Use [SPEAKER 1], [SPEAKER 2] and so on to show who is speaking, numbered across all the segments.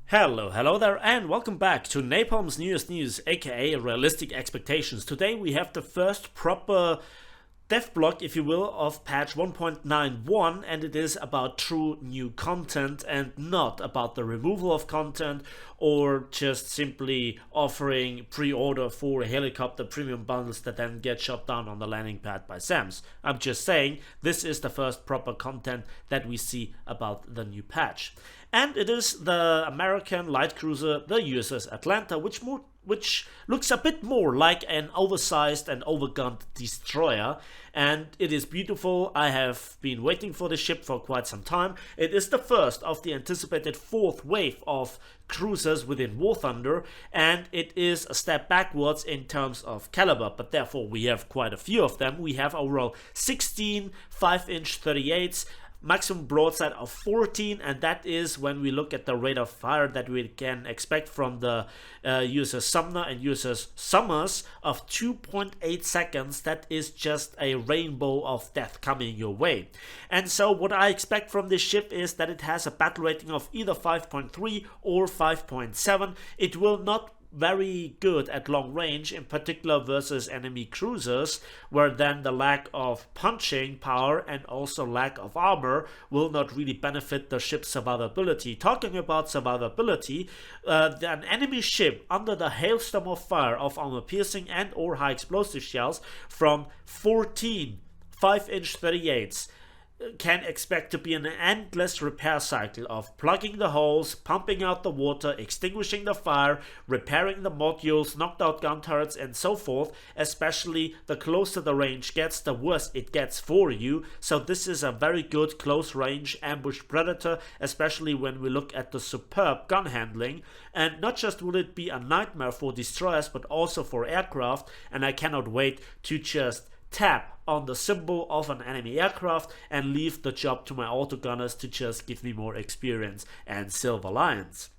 [SPEAKER 1] Hello there, and welcome back to Napalm's newest news, aka Realistic Expectations. Today we have the first proper dev block, if you will, of patch 1.91, and it is about true new content and not about the removal of content or just simply offering pre-order for helicopter premium bundles that then get shot down on the landing pad by SAMs. I'm just saying this is the first proper content that we see about the new patch. And it is the American light cruiser, the USS Atlanta, which looks a bit more like an oversized and overgunned destroyer, and it is beautiful. I have been waiting for the ship for quite some time. It is the first of the anticipated fourth wave of cruisers within War Thunder, and it is a step backwards in terms of caliber, but therefore we have quite a few of them. We have overall 16 5-inch 38s, maximum broadside of 14, and that is when we look at the rate of fire that we can expect from the USS Sumner and USS Somers of 2.8 seconds. That is just a rainbow of death coming your way. And so what I expect from this ship is that it has a battle rating of either 5.3 or 5.7. It will not very good at long range, in particular versus enemy cruisers, where then the lack of punching power and also lack of armor will not really benefit the ship's survivability. Talking about survivability, an enemy ship under the hailstorm of fire of armor piercing and or high explosive shells from 14 5-inch 38s can expect to be an endless repair cycle of plugging the holes, pumping out the water, extinguishing the fire, repairing the modules, knocked out gun turrets, and so forth. Especially the closer the range gets, the worse it gets for you. So this is a very good close range ambush predator, especially when we look at the superb gun handling. And not just will it be a nightmare for destroyers, but also for aircraft, and I cannot wait to just tap on the symbol of an enemy aircraft and leave the job to my autogunners to just give me more experience and silver lions.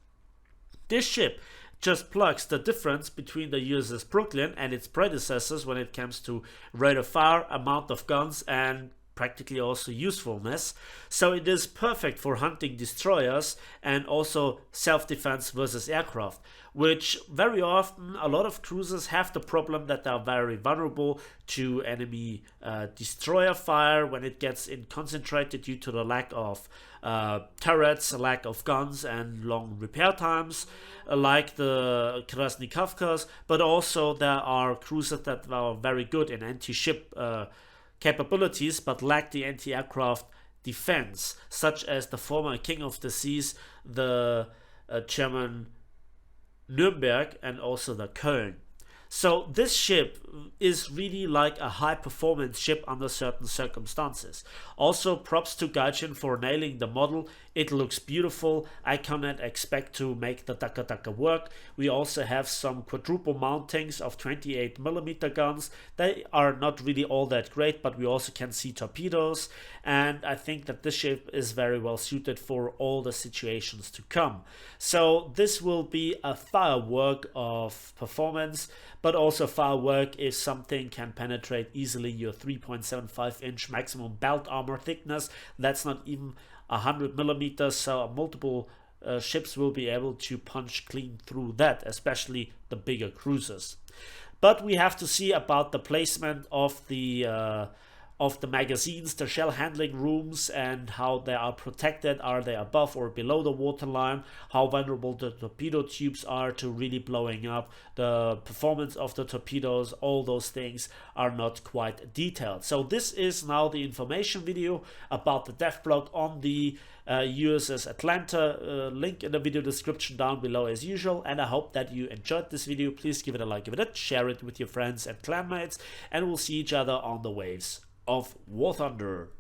[SPEAKER 1] This ship just plugs the difference between the USS Brooklyn and its predecessors when it comes to rate of fire, amount of guns, and practically also usefulness. So it is perfect for hunting destroyers and also self-defense versus aircraft, which very often a lot of cruisers have the problem that they are very vulnerable to enemy destroyer fire when it gets in concentrated due to the lack of turrets, lack of guns, and long repair times, like the Krasny-Kafkas. But also there are cruisers that are very good in anti-ship capabilities but lack the anti-aircraft defense, such as the former King of the Seas, the German Nürnberg, and also the Köln. So this ship is really like a high performance ship under certain circumstances. Also props to Gaijin for nailing the model. It looks beautiful. I cannot expect to make the Daka Daka work. We also have some quadruple mountings of 28mm guns. They are not really all that great, but we also can see torpedoes, and I think that this ship is very well suited for all the situations to come. So this will be a firework of performance, but also firework if something can penetrate easily your 3.75-inch maximum belt armor thickness. That's not even 100mm, so multiple ships will be able to punch clean through that, especially the bigger cruisers. But we have to see about the placement of the magazines, the shell handling rooms, and how they are protected. Are they above or below the waterline? How vulnerable the torpedo tubes are to really blowing up? The performance of the torpedoes, all those things are not quite detailed. So this is now the information video about the dev block on the USS Atlanta. Link in the video description down below as usual, and I hope that you enjoyed this video. Please give it a like, give it a share it with your friends and clanmates, and we'll see each other on the waves of War Thunder.